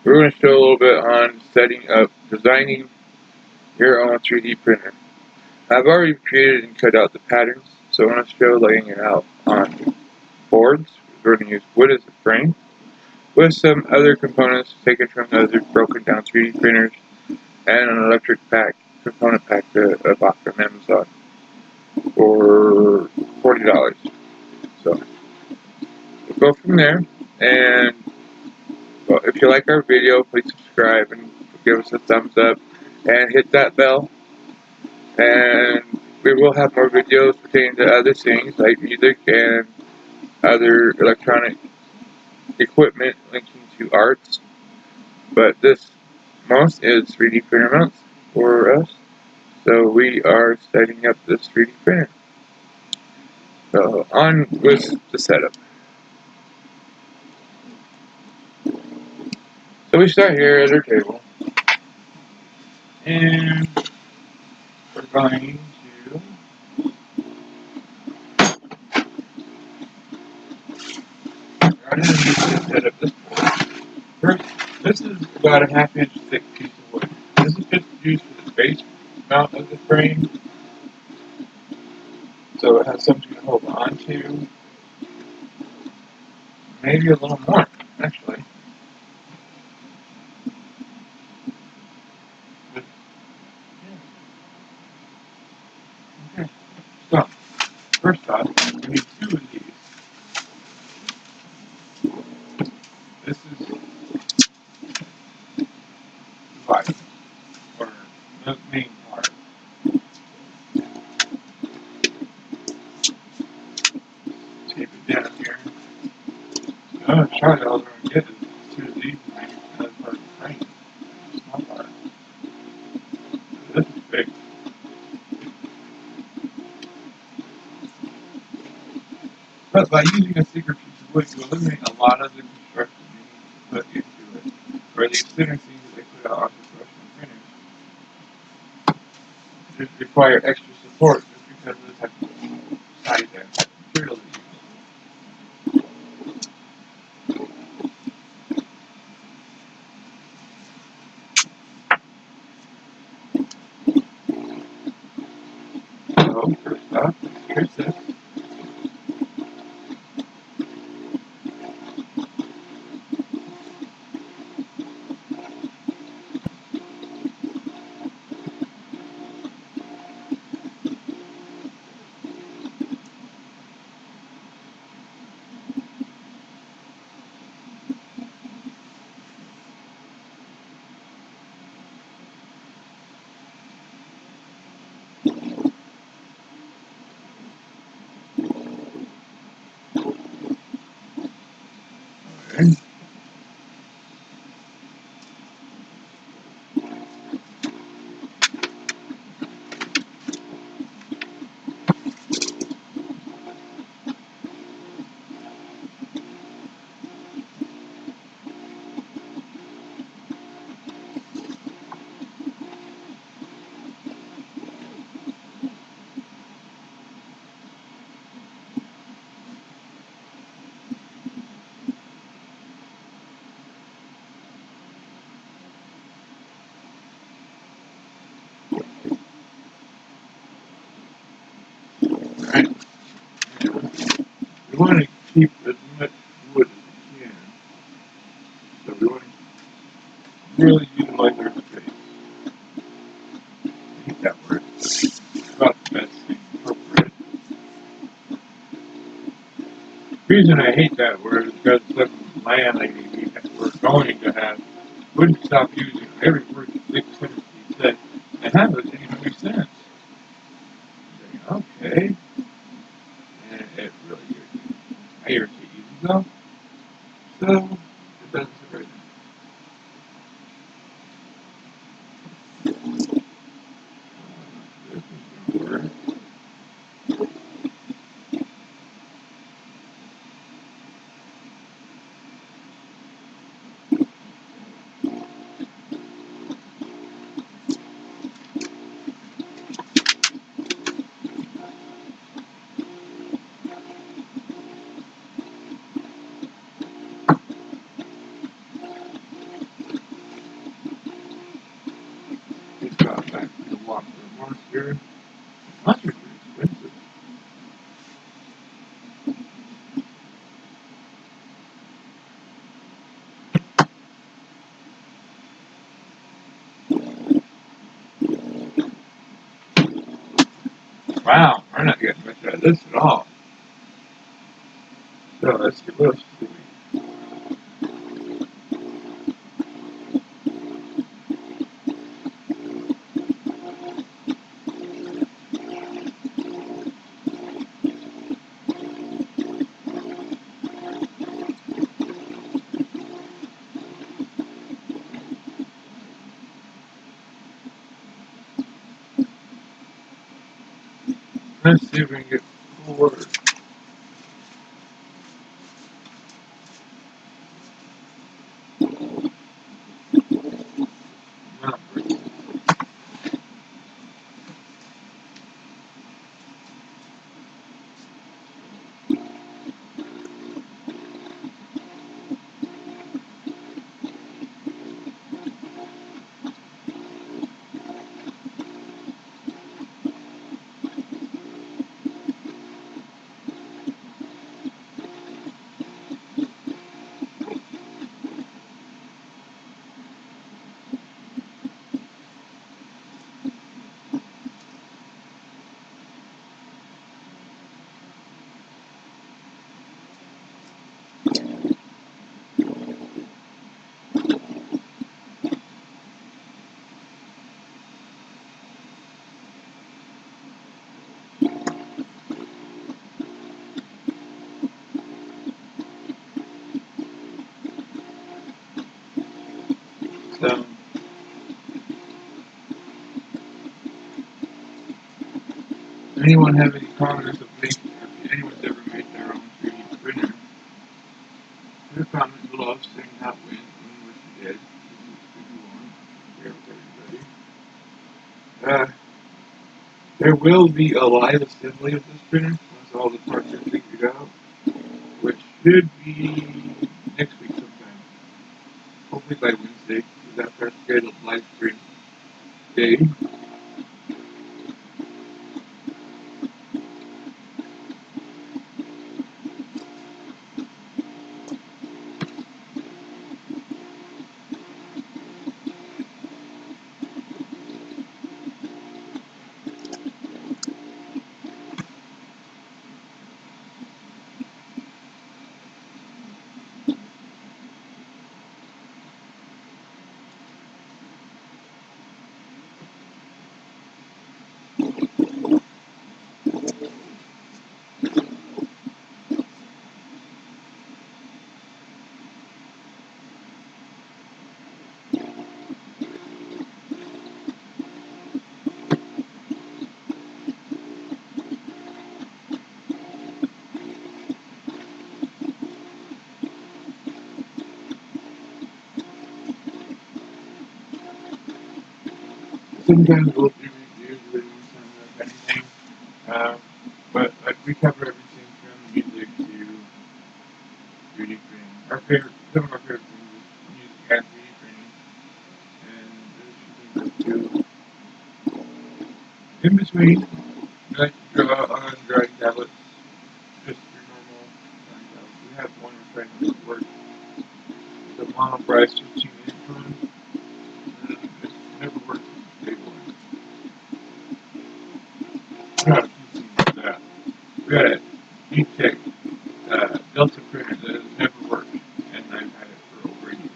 we're going to show a little bit on setting up, designing your own 3D printer. I've already created and cut out the patterns, so I want to show laying it out on boards. We're going to use wood as a frame, with some other components taken from other broken down 3D printers, and an electric pack, component pack that I bought from Amazon for $40. So we'll go from there, and well, if you like our video, please subscribe and give us a thumbs up and hit that bell. And we will have more videos pertaining to other things like music and other electronic equipment linking to arts. But this most is 3D printer mounts for us. So we are setting up this 3D printer. So on with the setup. So we start here at our table, and we're going to set up this board. First, this is about a half-inch thick piece of wood. This is just used for the base mount of the frame, so it has something to hold on to. Maybe a little more, actually. But, yeah. Okay. So, first off, we need two of these. This is the body, or the main part. Tape it down here. I'm trying to all we're going to get is two of these to make another part of the frame. Small part. This is big. But by using a thicker piece of wood, you eliminate a lot of the construction you need to put into it, or the extended things that they put out on professional printers. Just require extra support just because of the type of size and type of material they use. So, first off, here's this. Okay. Alright. We want to keep as much wood as we can. So we want to really utilize our space. I hate that word. It's about the best thing appropriate. The reason I hate that word is because some landlady we're going to have wouldn't stop using every word the 6 sentences he said, and that doesn't even make sense. Okay. And it really irritates me. I irritate you though. So it doesn't surprise me. This is gonna work. got back to the walk for Monster. Monsters are expensive. Wow, we're not getting much out of this at all. So let's see what else do we. Let's see if we can get 4. Not very. So, anyone have any comments of if anyone's ever made their own 3D printer? Leave a comment below saying how it went and what you did. If you want. Share with everybody. There will be a live assembly of this printer once all the parts are figured out, which should be next week sometime. Hopefully by Wednesday, because that's our scheduled live stream day. Sometimes we'll do reviews of anything, uh, but like we cover everything from music to 3D printing. Some of our favorite things is music and 3D printing, and there's some things too. In between, I like to draw on drawing tablets, just your normal drawing tablets. We have one we're trying to make work. The monoprice 15-inch one, and it never works with the stable one. We got a few things like that. We got a deep-tech Delta printer that has never worked, and I've had it for over a year.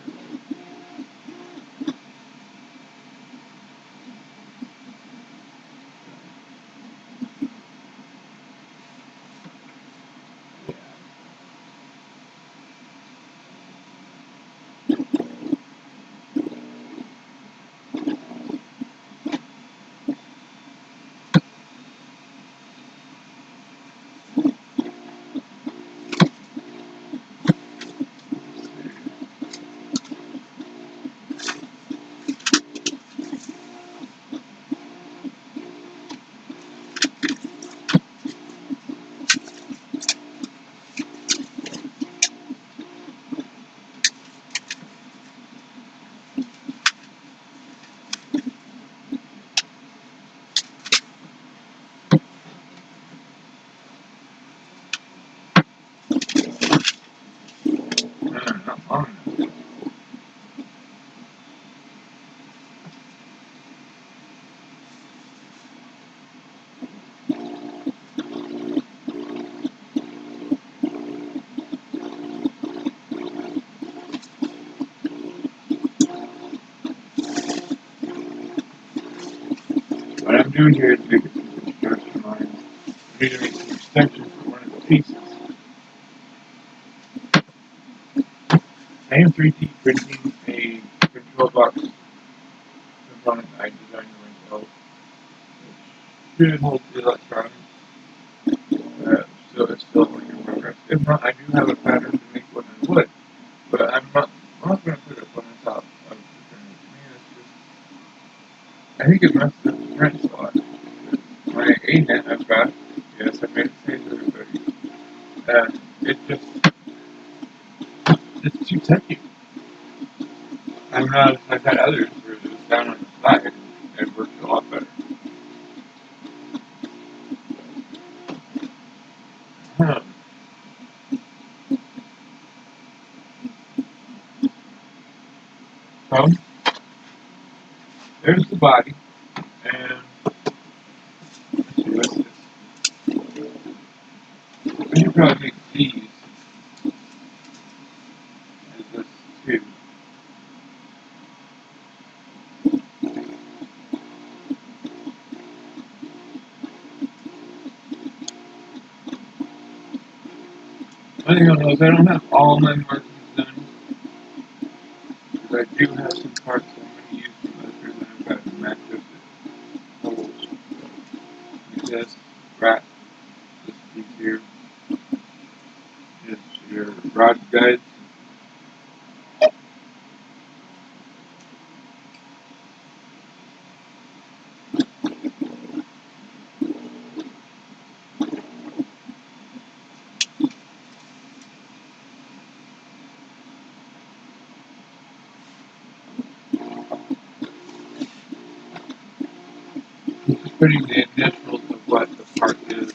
Yeah. what I'm doing here is making some construction lines. I'm going to make some extensions for one of the pieces. I am 3D printing a control box component I designed myself. It should hold the electronics. So it's still a work in progress. If not, I do have a pattern to make one in wood. But I'm not going to put it on the top of the printer. To me, it's just, I think it messes up the print a lot. My A-net I've got, yes, I made it same to everybody. It's too techy. I've had others where it was down on the side and it worked a lot better. Huh. So, there's the body, and let's see, what's this? I should probably make these as this too. One thing you'll notice, I don't have all my markings done, because I do have some parts that I'm going to use from others that I've got to match up the holes. Like this, rat, this piece here is your rod guides. Just putting the initials of what the part is.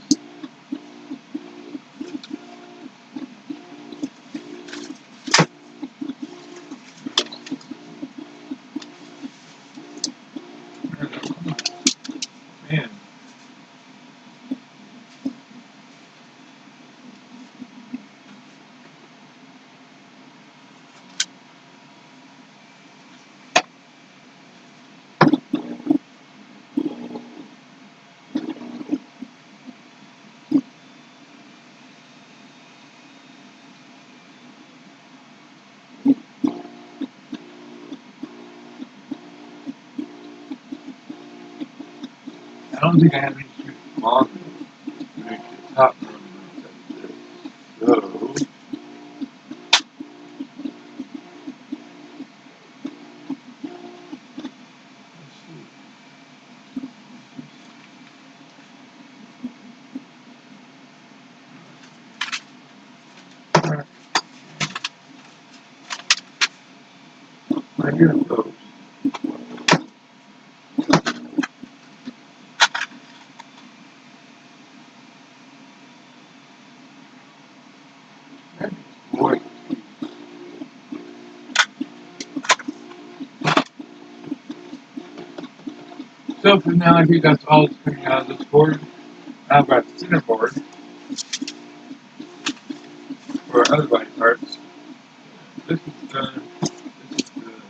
Man, I don't think I have any screws long enough to make the top run like this. So, let's see. Alright, I hear those. Boy. So for now, I think that's all that's coming out of this board. Now I've got the center board for other body parts. This is done. This is done.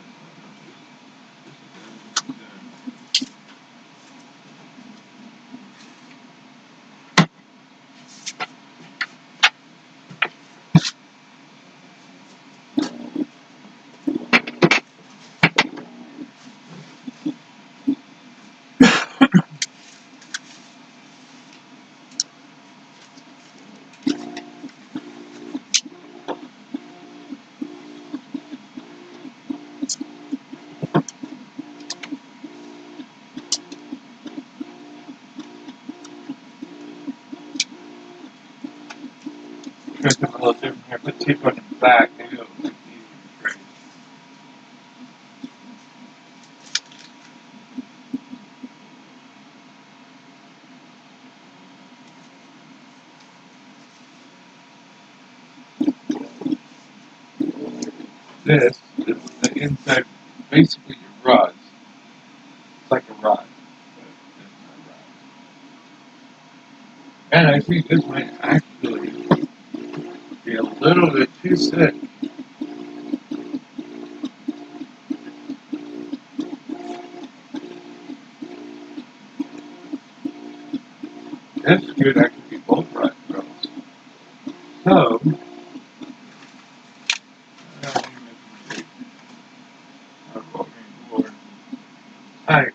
Try something a little different here. Put tape on the back. Maybe it'll make it easier to trace. This is the inside, basically your rods. It's like a rod, but it's not a rod. And I think this might actually be a little bit too thick. This could actually be both right girls. So, I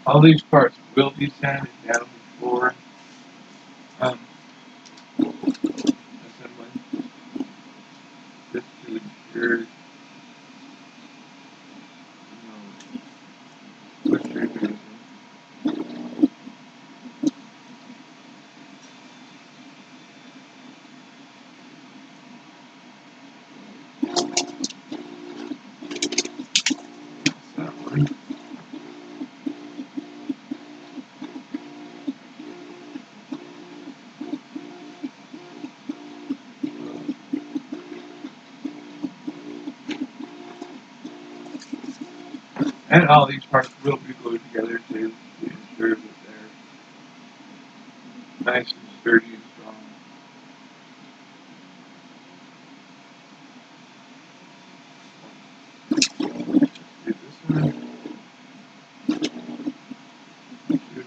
all these parts will be sanded down before assembling. Just to ensure, what you're doing. That one. And all these parts will be glued together to ensure that they're nice and sturdy and strong. Do this one. Should we?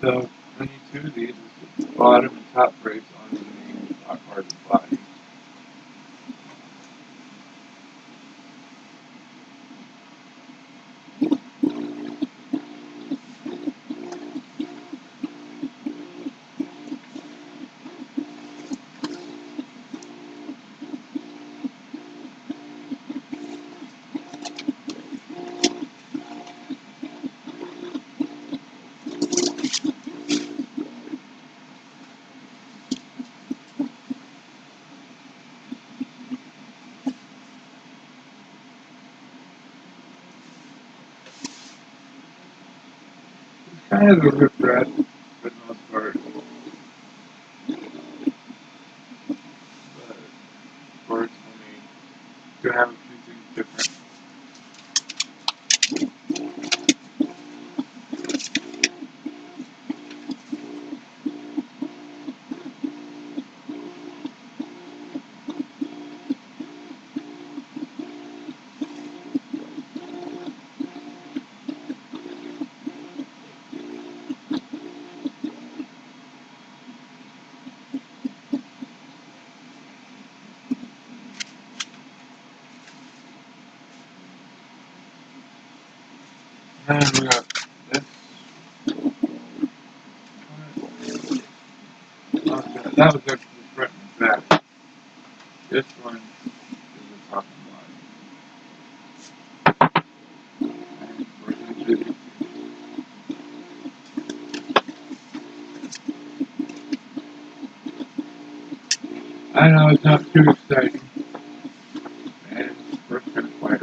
So, when you do these, it's the bottom and top brace on the top part of the body. kind of a refresh for the most part. But of course, when we do have a few things different. And we got this. Okay, that was actually the front and back. This one is the top and bottom. And we're going to do I know it's not too exciting, and we're kind of quiet.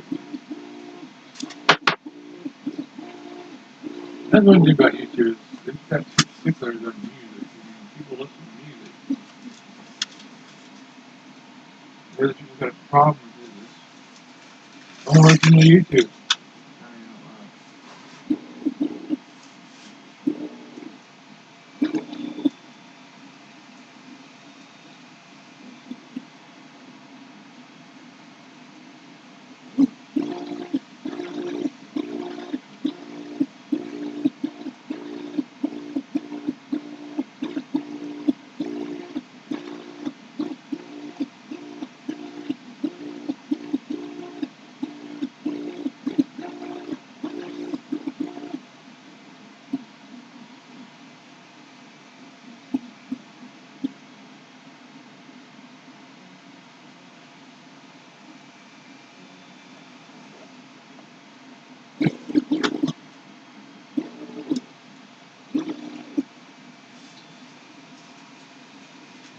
That's one thing about YouTube is it's got two sticklers on music. I mean, people listen to music. The other people got a problem with this. Don't listen to YouTube.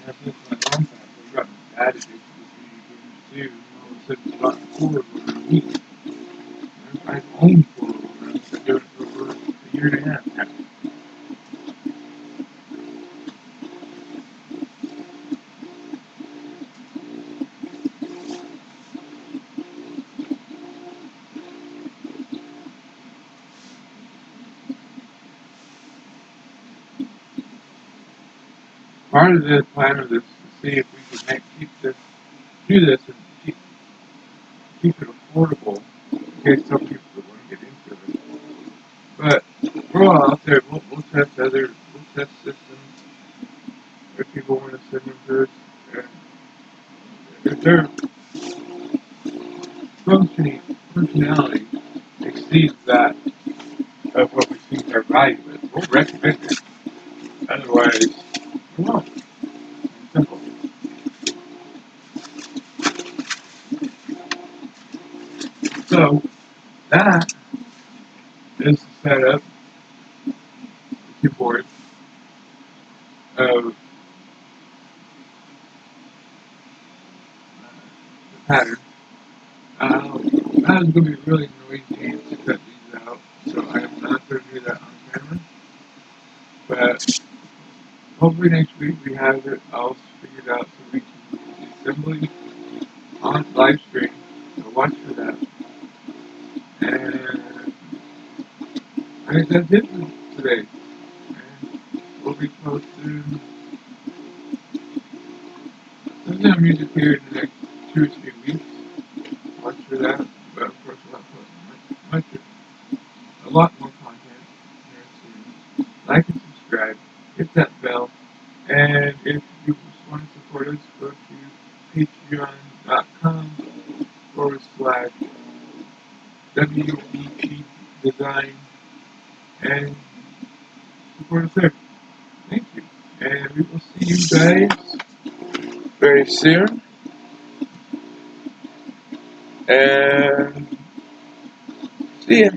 I think for a long time, we got added to this YouTube too. All of a sudden, it's about 4 over a week. I've owned 4 over. I've been doing it for over a year and a half now. Part of the plan of this is to see if we can do this and keep it affordable in case some people want to get into it. But we're all out there. We'll test systems if people want to send them to us. And if their functionality exceeds that of what we think our value is, we'll recommend it. Otherwise, we won't. Simple. So that is the setup, the keyboard of the pattern. That is going to be really noisy to cut these out, so I am not going to do that on camera. But hopefully next week we have it all figured out so we can do the assembly on live stream. So watch for that. And I guess that's it for today. And we'll be posting some music here in the next 2 or 3 weeks. Watch for that. But of course we'll have a lot more content here soon. Like and subscribe. Hit that bell. And if you just want to support us, go to patreon.com/WEP Design and support us there. Thank you. And we will see you guys very soon. And see ya.